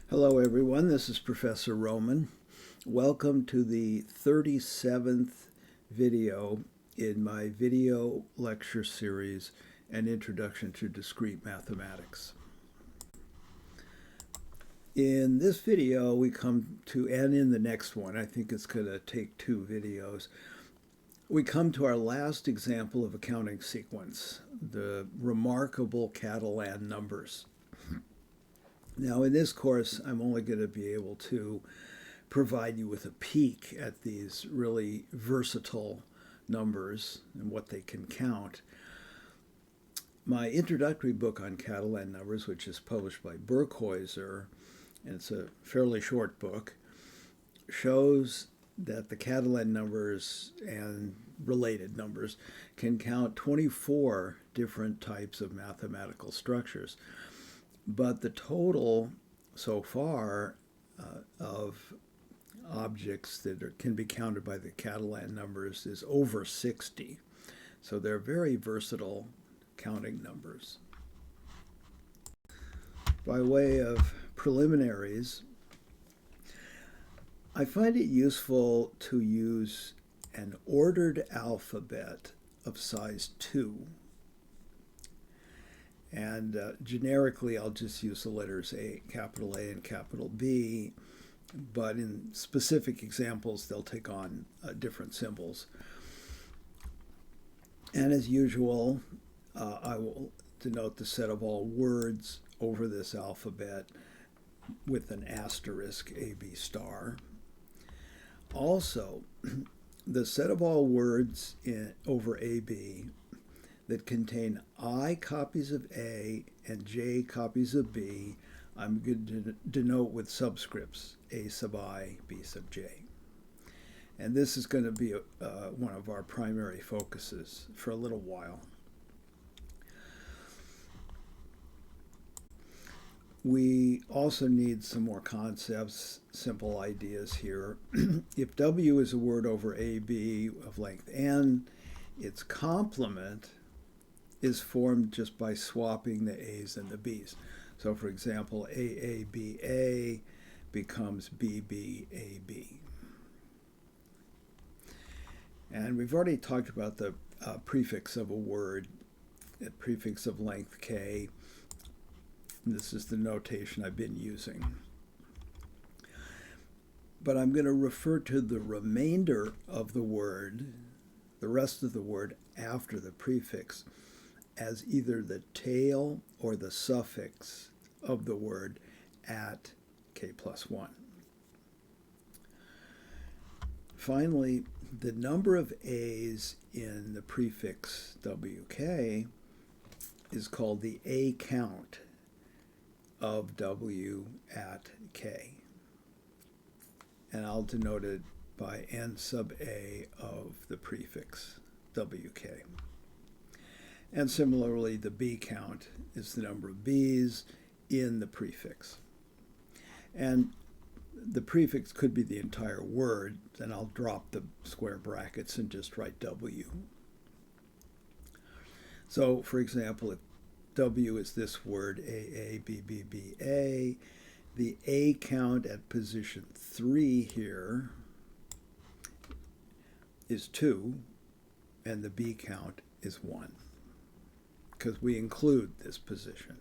Hello, everyone. This is Professor Roman. Welcome to the 37th video in my video lecture series, An Introduction to Discrete Mathematics. In this video, we come to, and in the next one, I think it's going to take two videos, we come to our last example of a counting sequence, the remarkable Catalan numbers. Now, in this course, I'm only going to be able to provide you with a peek at these really versatile numbers and what they can count. My introductory book on Catalan numbers, which is published by Burkhäuser, and it's a fairly short book, shows that the Catalan numbers and related numbers can count 24 different types of mathematical structures. But the total so far of objects that can be counted by the Catalan numbers is over 60. So they're very versatile counting numbers. By way of preliminaries, I find it useful to use an ordered alphabet of size 2. And generically, I'll just use the letters capital A and capital B, but in specific examples, they'll take on different symbols. And as usual, I will denote the set of all words over this alphabet with an asterisk AB star. Also, the set of all words over AB that contain I copies of A and J copies of B, I'm going to denote with subscripts, A sub I, B sub J. And this is going to be one of our primary focuses for a little while. We also need some more concepts, simple ideas here. If W is a word over AB of length n, its complement is formed just by swapping the A's and the B's. So for example, AABA becomes BBAB. And we've already talked about the prefix of a word, a prefix of length K. This is the notation I've been using. But I'm going to refer to the remainder of the word, the rest of the word after the prefix, as either the tail or the suffix of the word at k plus 1. Finally, the number of A's in the prefix WK is called the A count of W at K. And I'll denote it by N sub A of the prefix WK. And similarly, the B count is the number of B's in the prefix. And the prefix could be the entire word, then I'll drop the square brackets and just write W. So, for example, if W is this word, AABBBA, the A count at position 3 here is 2, and the B count is 1. Because we include this position.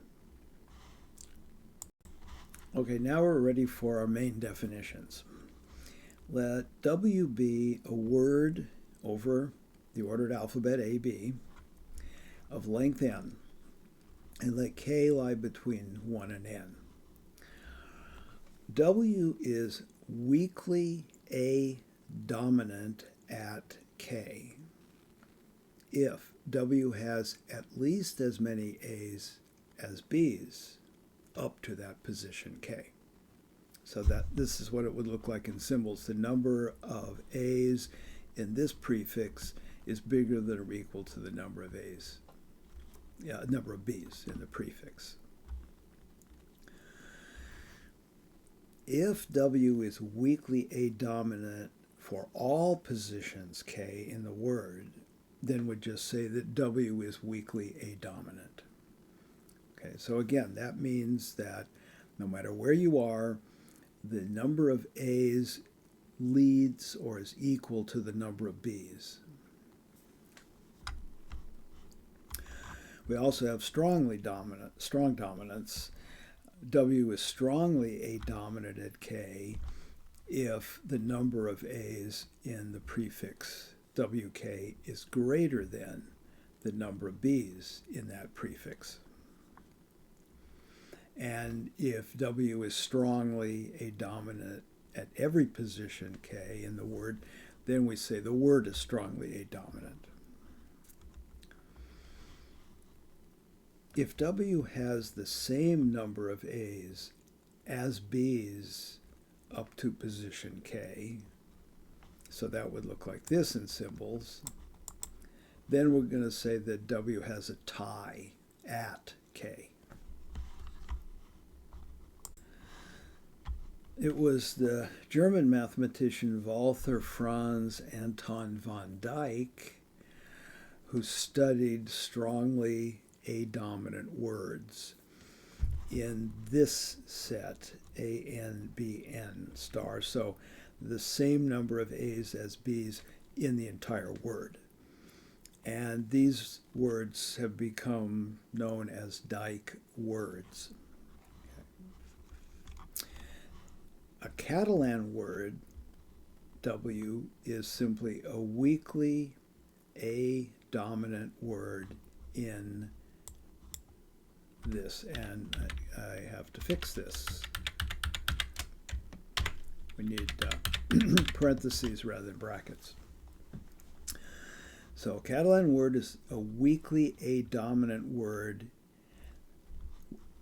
Okay, now we're ready for our main definitions. Let W be a word over the ordered alphabet AB of length n, and let K lie between 1 and n. W is weakly A dominant at K if W has at least as many A's as B's up to that position K. So that this is what it would look like in symbols. The number of A's in this prefix is bigger than or equal to the number of A's, number of B's in the prefix. If W is weakly A dominant for all positions K in the word, then would just say that W is weakly A dominant. Okay, so again, that means that No matter where you are, the number of A's leads or is equal to the number of B's. We also have strong dominance. W is strongly A dominant at K if the number of A's in the prefix WK is greater than the number of B's in that prefix. And if W is strongly A dominant at every position K in the word, then we say the word is strongly A dominant. If W has the same number of A's as B's up to position K, so that would look like this in symbols, then we're going to say that W has a tie at K. It was the German mathematician Walther Franz Anton von Dyck who studied strongly A-dominant words in this set, A-N, B-N star. So the same number of A's as B's in the entire word. And these words have become known as Dyck words. A Catalan word, W, is simply a weakly A-dominant word in this, and I have to fix this. We need parentheses rather than brackets. So Catalan word is a weakly A-dominant word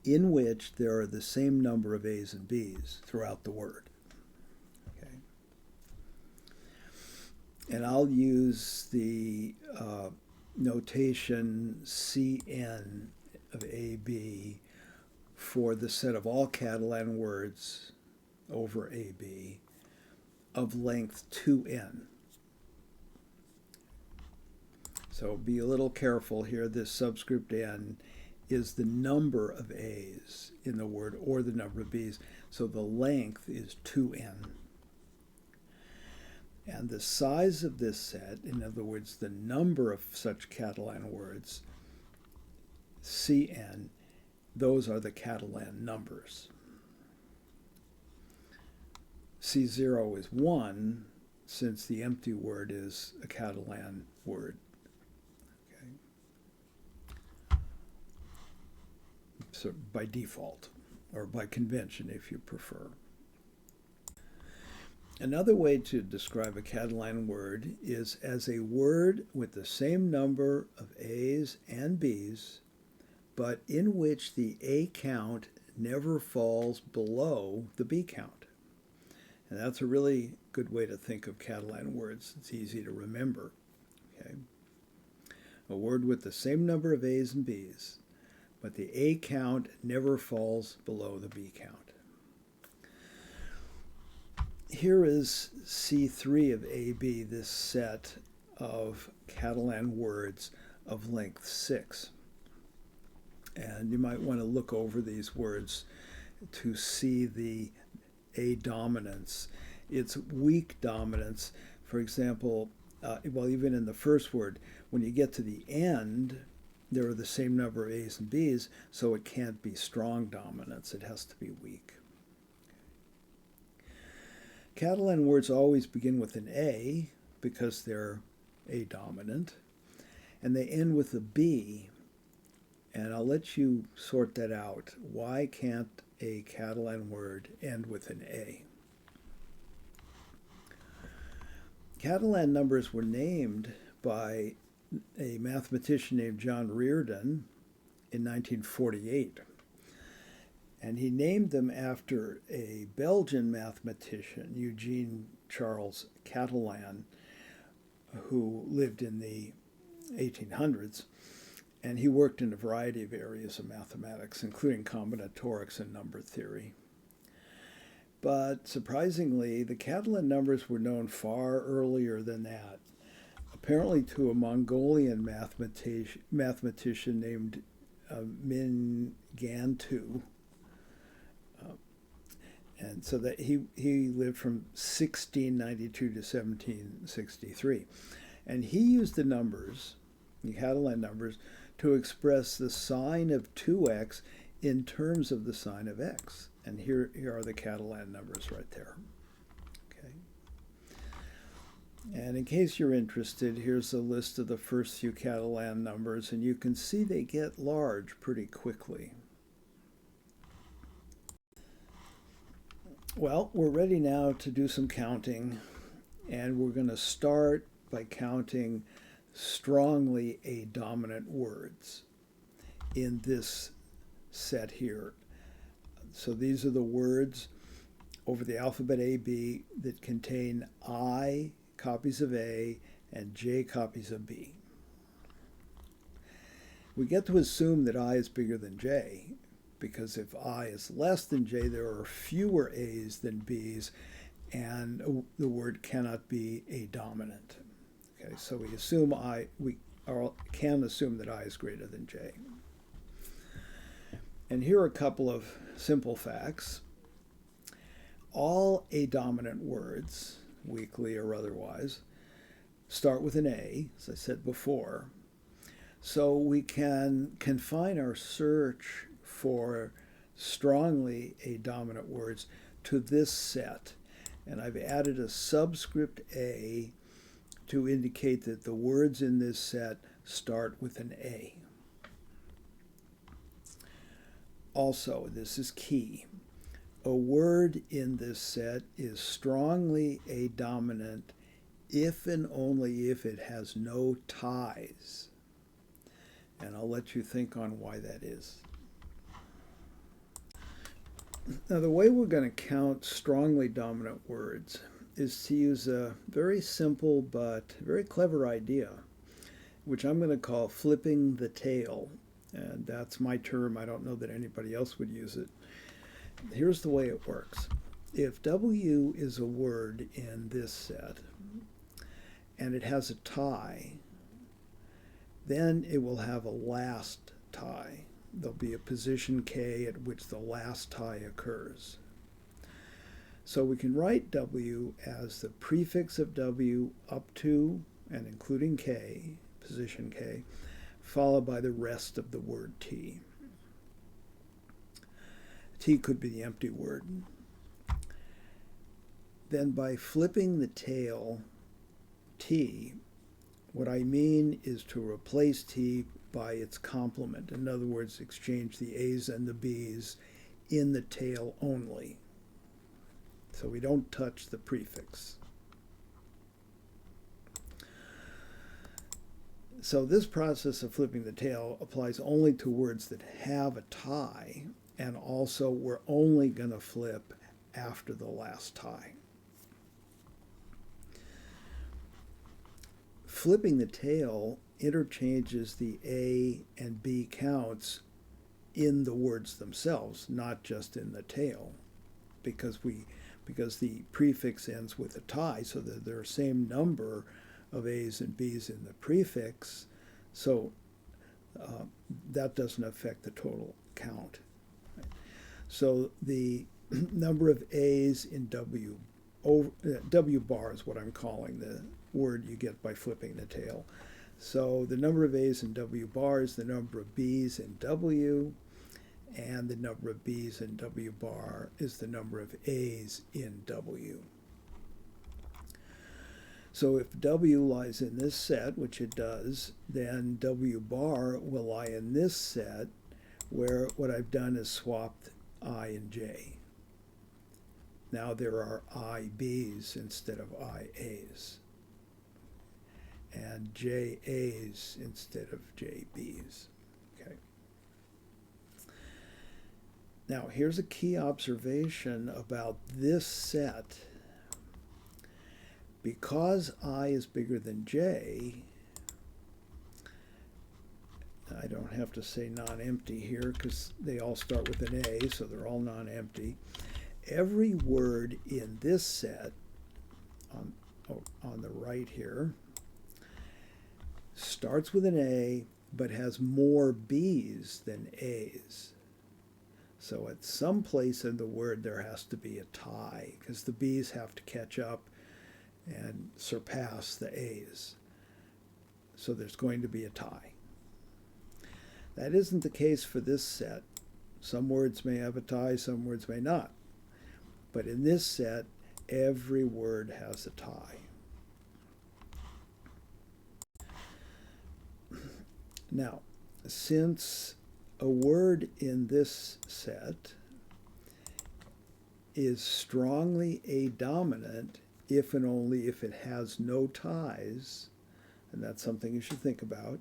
in which there are the same number of A's and B's throughout the word. Okay. And I'll use the notation CN of AB for the set of all Catalan words over AB of length 2n. So be a little careful here. This subscript n is the number of A's in the word or the number of B's. So the length is 2n. And the size of this set, in other words, the number of such Catalan words, Cn, those are the Catalan numbers. C0 is 1, since the empty word is a Catalan word. Okay. So by default, or by convention if you prefer. Another way to describe a Catalan word is as a word with the same number of A's and B's, but in which the A count never falls below the B count. And that's a really good way to think of Catalan words. It's easy to remember. Okay? A word with the same number of A's and B's, but the A count never falls below the B count. Here is C3 of AB, this set of Catalan words of length 6. And you might want to look over these words to see the A dominance. It's weak dominance. For example, well, even in the first word, when you get to the end, there are the same number of A's and B's, so it can't be strong dominance. It has to be weak. Catalan words always begin with an A because they're A dominant, and they end with a B. And I'll let you sort that out. Why can't a Catalan word end with an A? Catalan numbers were named by a mathematician named John Reardon in 1948. And he named them after a Belgian mathematician, Eugene Charles Catalan, who lived in the 1800s. And he worked in a variety of areas of mathematics, including combinatorics and number theory. But surprisingly, the Catalan numbers were known far earlier than that, apparently to a Mongolian mathematician named Min Gantu. So that he lived from 1692 to 1763. And he used the numbers, the Catalan numbers, to express the sine of 2x in terms of the sine of x. And here are the Catalan numbers right there. Okay. And in case you're interested, here's a list of the first few Catalan numbers, and you can see they get large pretty quickly. Well, we're ready now to do some counting, and we're going to start by counting strongly A-dominant words in this set here. So these are the words over the alphabet A, B that contain I copies of A and J copies of B. We get to assume that I is bigger than J, because if I is less than J, there are fewer A's than B's, and the word cannot be A-dominant. Okay, so we can assume that I is greater than J. And here are a couple of simple facts. All A-dominant words, weakly or otherwise, start with an A, as I said before. So we can confine our search for strongly A-dominant words to this set. And I've added a subscript A to indicate that the words in this set start with an A. Also, this is key. A word in this set is strongly A-dominant if and only if it has no ties. And I'll let you think on why that is. Now, the way we're going to count strongly dominant words is to use a very simple but very clever idea, which I'm going to call flipping the tail. And that's my term. I don't know that anybody else would use it. Here's the way it works. If W is a word in this set and it has a tie, then it will have a last tie. There'll be a position K at which the last tie occurs. So we can write W as the prefix of W up to and including K, position K, followed by the rest of the word T. T could be the empty word. Then by flipping the tail T, what I mean is to replace T by its complement. In other words, exchange the A's and the B's in the tail only. So we don't touch the prefix. So this process of flipping the tail applies only to words that have a tie, and also we're only going to flip after the last tie. Flipping the tail interchanges the A and B counts in the words themselves, not just in the tail, because the prefix ends with a tie, so that there are the same number of A's and B's in the prefix, so that doesn't affect the total count. So the number of A's in W bar is what I'm calling the word you get by flipping the tail. So the number of A's in W bar is the number of B's in W, and the number of B's in W bar is the number of A's in W. So if W lies in this set, which it does, then W bar will lie in this set, where what I've done is swapped I and J. Now there are IBs instead of IAs, and JAs instead of JBs. Okay. Now here's a key observation about this set. Because I is bigger than J, I don't have to say non-empty here because they all start with an A, so they're all non-empty. Every word in this set, on the right here, starts with an A but has more B's than A's. So at some place in the word there has to be a tie because the B's have to catch up and surpass the A's. So there's going to be a tie. That isn't the case for this set. Some words may have a tie, some words may not. But in this set, every word has a tie. Now, since a word in this set is strongly adominant if and only if it has no ties, and that's something you should think about,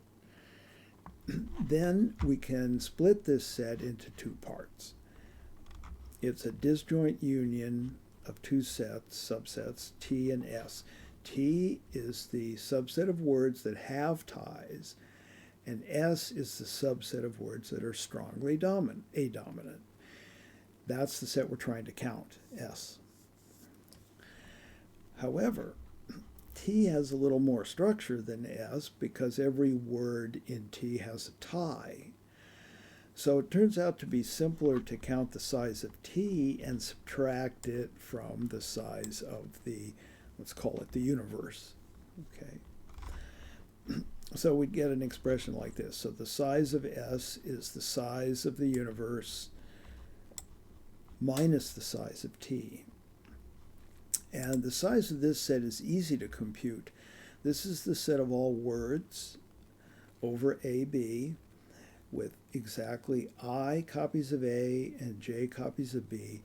then we can split this set into two parts. It's a disjoint union of two subsets, T and S. T is the subset of words that have ties, and S is the subset of words that are strongly adominant. That's the set we're trying to count, S. However, T has a little more structure than S because every word in T has a tie. So it turns out to be simpler to count the size of T and subtract it from the size of the, let's call it the universe. Okay. So we'd get an expression like this. So the size of S is the size of the universe minus the size of T. And the size of this set is easy to compute. This is the set of all words over AB with exactly I copies of A and J copies of B.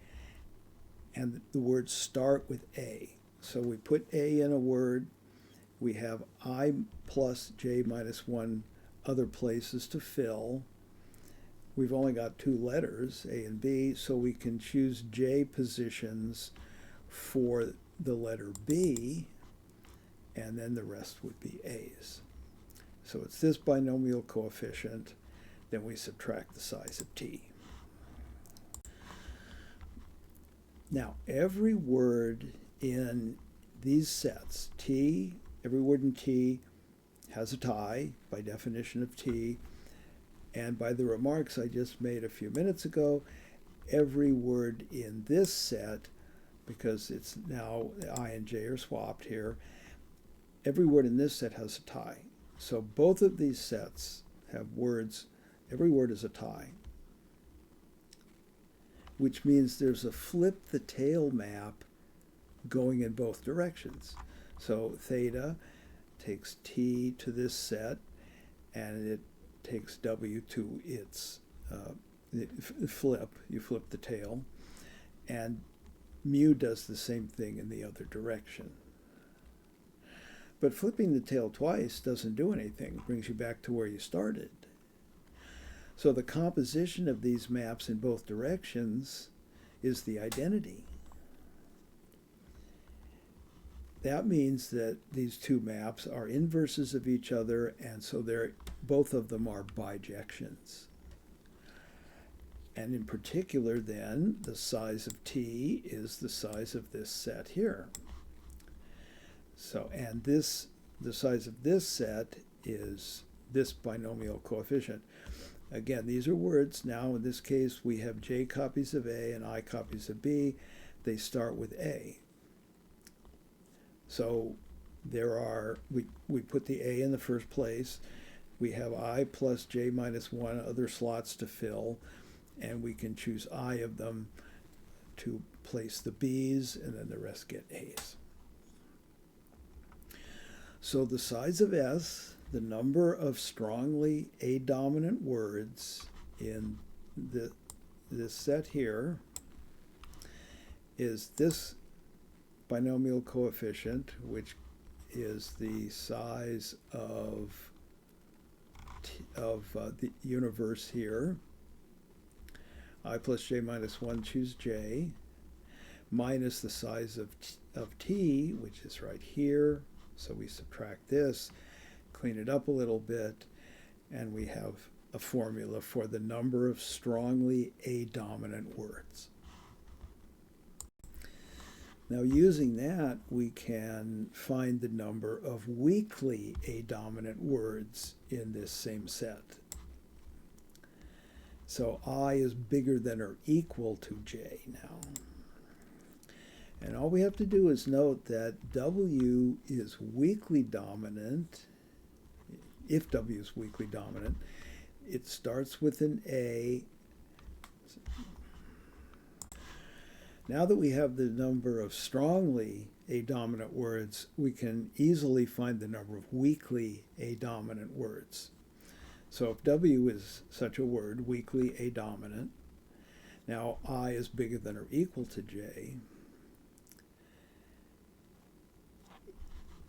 And the words start with A. So we put A in a word. We have I plus J minus 1 other places to fill. We've only got two letters, A and B, so we can choose J positions for the letter B, and then the rest would be A's. So it's this binomial coefficient, then we subtract the size of T. Now, every word in these sets, T, every word in T has a tie by definition of T, and by the remarks I just made a few minutes ago, every word in this set, because it's now I and J are swapped here, every word in this set has a tie. So both of these sets have words, every word is a tie, which means there's a flip the tail map going in both directions. So theta takes T to this set, and it takes W to its flip. You flip the tail. And mu does the same thing in the other direction. But flipping the tail twice doesn't do anything. It brings you back to where you started. So the composition of these maps in both directions is the identity. That means that these two maps are inverses of each other, and so both of them are bijections. And in particular, then, the size of T is the size of this set here. So, and the size of this set is this binomial coefficient. Again, these are words. Now, in this case, we have J copies of A and I copies of B. They start with A. So we put the A in the first place. We have I plus J minus 1 other slots to fill, and we can choose I of them to place the B's, and then the rest get A's. So the size of S, the number of strongly adominant words in this set here, is this binomial coefficient, which is the size of the universe here. I plus J minus 1, choose J, minus the size of T, which is right here. So we subtract this, clean it up a little bit, and we have a formula for the number of strongly adominant words. Now, using that, we can find the number of weakly adominant words in this same set. So I is bigger than or equal to j now. And all we have to do is note that W is weakly dominant. If W is weakly dominant, it starts with an A. Now that we have the number of strongly A-dominant words, we can easily find the number of weakly A-dominant words. So if W is such a word, weakly A-dominant, now I is bigger than or equal to J.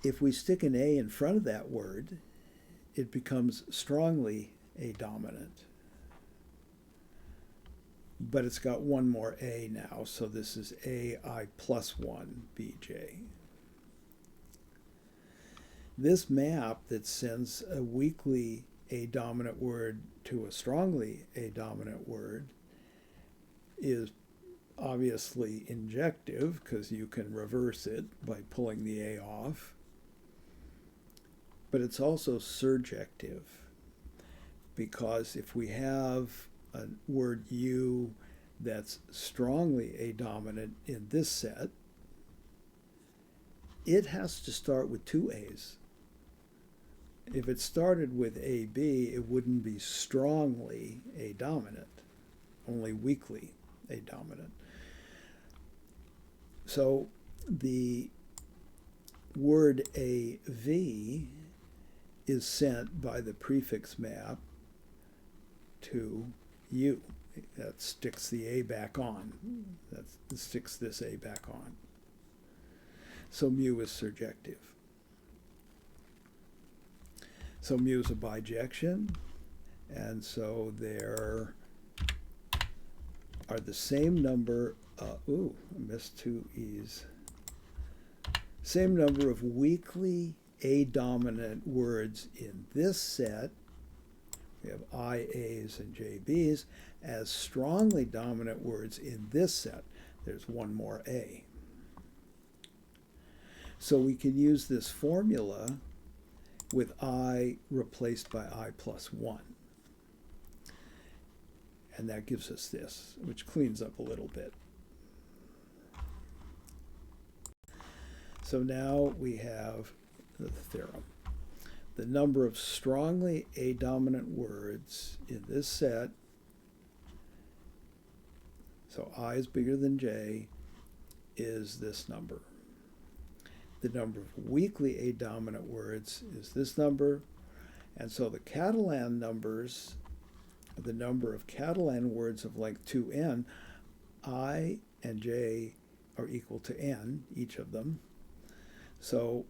If we stick an A in front of that word, it becomes strongly A-dominant. But it's got one more A now, so this is AI plus 1 BJ. This map that sends a weakly A-dominant word to a strongly A-dominant word is obviously injective, because you can reverse it by pulling the A off. But it's also surjective, because if we have a word U that's strongly A-dominant in this set, it has to start with two A's. If it started with AB, it wouldn't be strongly A-dominant, only weakly A-dominant. So the word AV is sent by the prefix map to U. That sticks the A back on. That sticks this A back on. So mu is surjective. So mu is a bijection, and so there are the same number, I missed two E's. Same number of weakly A-dominant words in this set. We have IAs and JBs as strongly dominant words in this set. There's one more A. So we can use this formula with I replaced by I plus 1. And that gives us this, which cleans up a little bit. So now we have the theorem. The number of strongly A-dominant words in this set, so I is bigger than J, is this number. The number of weakly A-dominant words is this number. And so the Catalan numbers, the number of Catalan words of length 2n, I and J are equal to n, each of them. So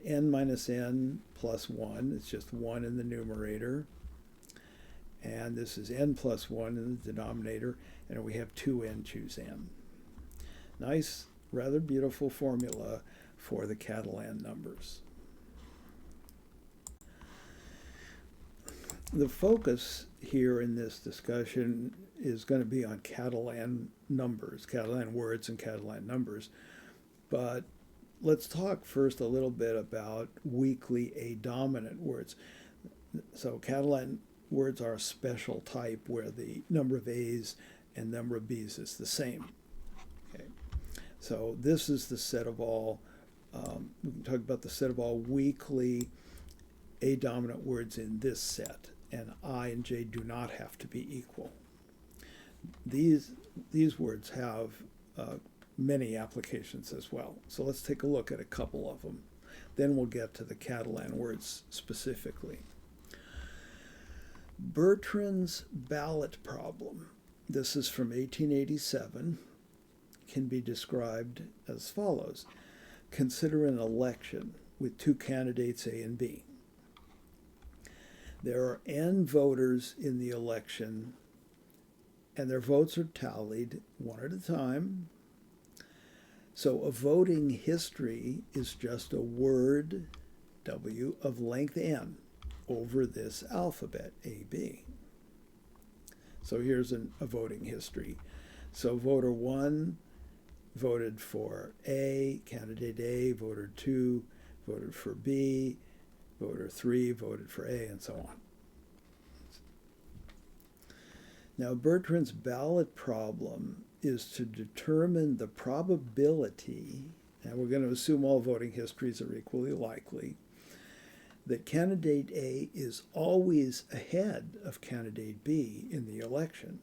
n minus n plus 1, it's just 1 in the numerator. And this is n plus 1 in the denominator, and we have 2n choose n. Nice, rather beautiful formula for the Catalan numbers. The focus here in this discussion is going to be on Catalan numbers, Catalan words and Catalan numbers. But let's talk first a little bit about weakly A-dominant words. So Catalan words are a special type where the number of A's and number of B's is the same. Okay. So this is the set of all, we can talk about the set of all weakly A-dominant words in this set, and I and J do not have to be equal. These words have many applications as well. So let's take a look at a couple of them. Then we'll get to the Catalan words specifically. Bertrand's ballot problem, this is from 1887, can be described as follows. Consider an election with two candidates A and B. There are n voters in the election, and their votes are tallied one at a time. So a voting history is just a word, W, of length n over this alphabet, AB. So here's a voting history. So voter 1 voted for A, candidate A, voter 2 voted for B, voter 3 voted for A, and so on. Now, Bertrand's ballot problem is to determine the probability, and we're going to assume all voting histories are equally likely, that candidate A is always ahead of candidate B in the election.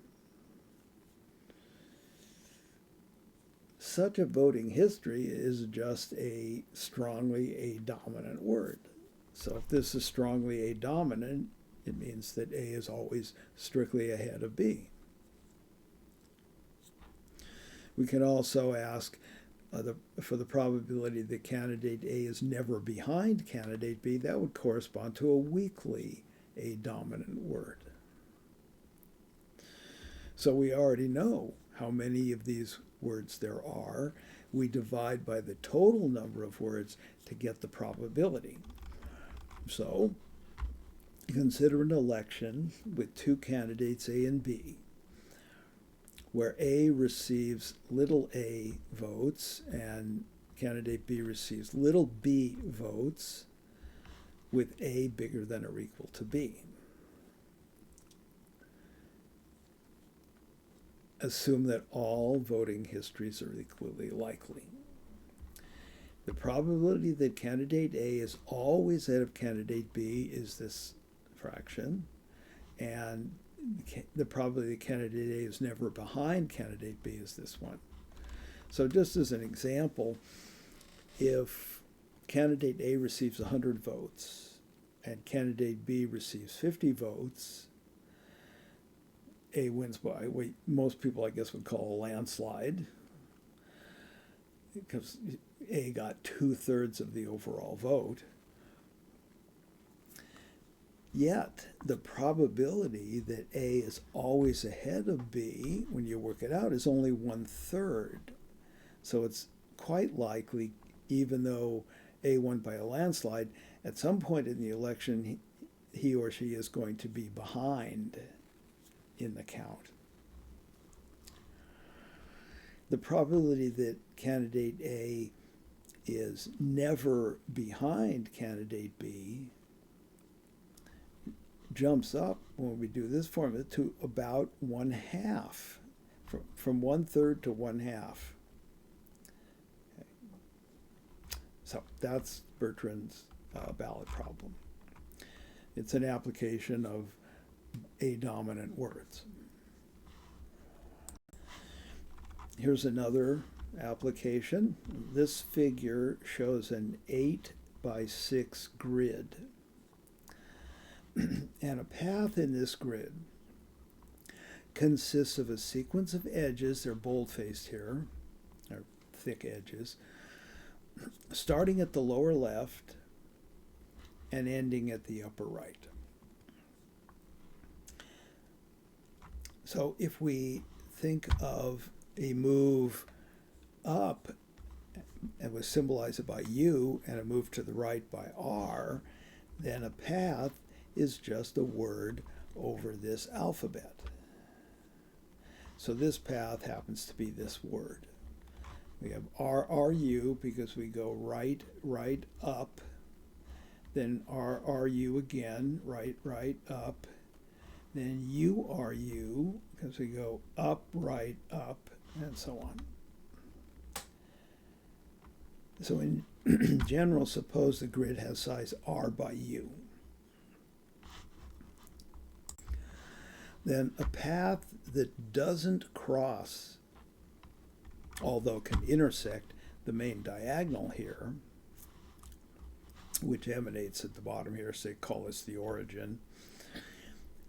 Such a voting history is just a strongly a dominant word. So if this is strongly a dominant, it means that A is always strictly ahead of B. We can also ask for the probability that candidate A is never behind candidate B. That would correspond to a weakly a dominant word. So we already know how many of these words there are. We divide by the total number of words to get the probability. So consider an election with two candidates, A and B, where A receives little a votes and candidate B receives little b votes, with A bigger than or equal to B. Assume that all voting histories are equally likely. The probability that candidate A is always ahead of candidate B is this fraction, and the probability that candidate A is never behind candidate B is this one. So just as an example, if candidate A receives 100 votes and candidate B receives 50 votes, A wins by what most people, I guess, would call a landslide, because A got 2/3 of the overall vote. Yet, the probability that A is always ahead of B, when you work it out, is only 1/3. So it's quite likely, even though A won by a landslide, at some point in the election, he or she is going to be behind in the count. The probability that candidate A is never behind candidate B jumps up when we do this formula to about 1/2, from 1/3 to 1/2. Okay. So that's Bertrand's ballot problem. It's an application of a dominant words. Here's another application. This figure shows an 8x6 grid. And a path in this grid consists of a sequence of edges, they're bold-faced here, they're thick edges, starting at the lower left and ending at the upper right. So if we think of a move up, and we symbolize it by U, and a move to the right by R, then a path is just a word over this alphabet. So this path happens to be this word. We have RRU because we go right, right, up, then RRU again, right, right, up, then URU because we go up, right, up, and so on. So in general, suppose the grid has size R by U. Then a path that doesn't cross, although can intersect the main diagonal here, which emanates at the bottom here, say call this the origin,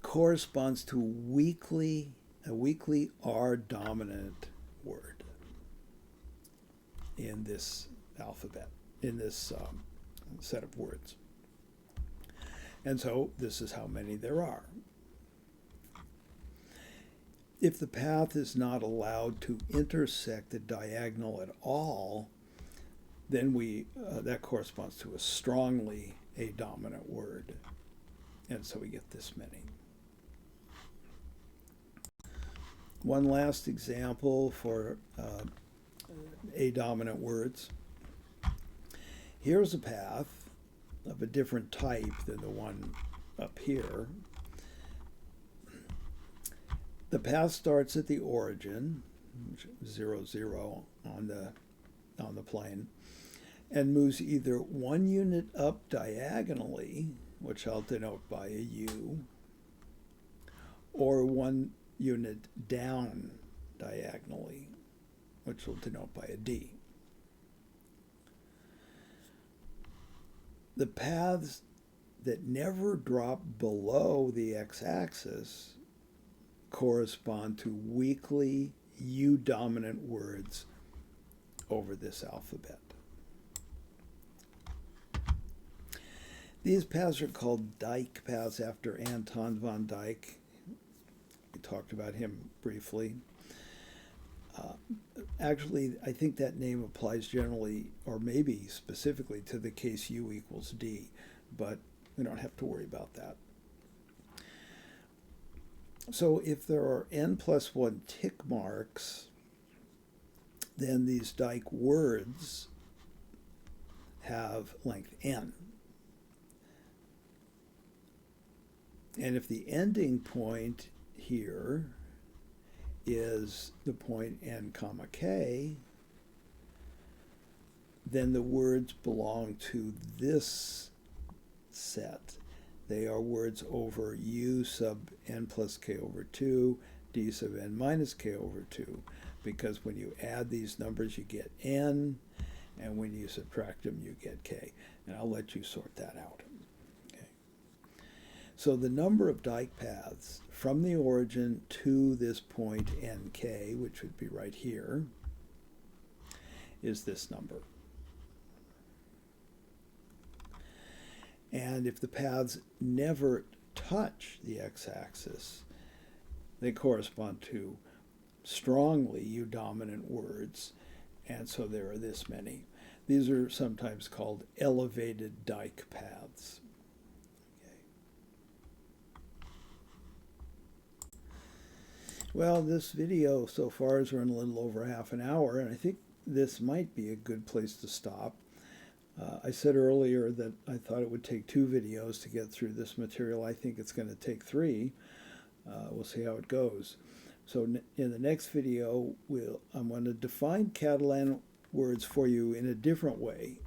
corresponds to a weakly R dominant word in this alphabet, in this set of words. And so this is how many there are. If the path is not allowed to intersect the diagonal at all, then that corresponds to a strongly a dominant word. And so we get this many. One last example for a dominant words. Here's a path of a different type than the one up here. The path starts at the origin, 0, 0 on the plane, and moves either 1 unit up diagonally, which I'll denote by a U, or 1 unit down diagonally, which will denote by a D. The paths that never drop below the x-axis correspond to weakly U-dominant words over this alphabet. These paths are called Dyck paths after Anton von Dyck. We talked about him briefly. Actually, I think that name applies generally, or maybe specifically, to the case U equals D, but we don't have to worry about that. So if there are n plus 1 tick marks, then these Dyck words have length n. And if the ending point here is the point n comma k, then the words belong to this set. They are words over u sub n plus k over 2, d sub n minus k over 2, because when you add these numbers you get n, and when you subtract them you get k. And I'll let you sort that out. Okay. So the number of Dyck paths from the origin to this point nk, which would be right here, is this number. And if the paths never touch the x-axis, they correspond to strongly U-dominant words, and so there are this many. These are sometimes called elevated Dyck paths. Okay. Well, this video so far has run a little over half an hour, and I think this might be a good place to stop. I said earlier that I thought it would take 2 videos to get through this material. I think it's going to take 3. We'll see how it goes. So in the next video, I'm going to define Catalan words for you in a different way,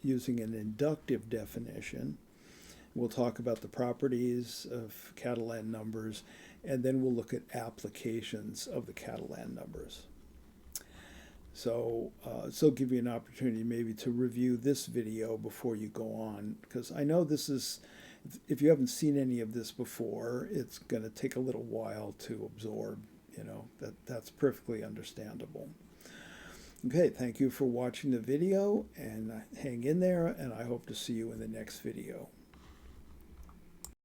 using an inductive definition. We'll talk about the properties of Catalan numbers, and then we'll look at applications of the Catalan numbers. So this will give you an opportunity maybe to review this video before you go on, because I know this is, if you haven't seen any of this before, it's going to take a little while to absorb. That's perfectly understandable. Okay, thank you for watching the video, and hang in there, and I hope to see you in the next video.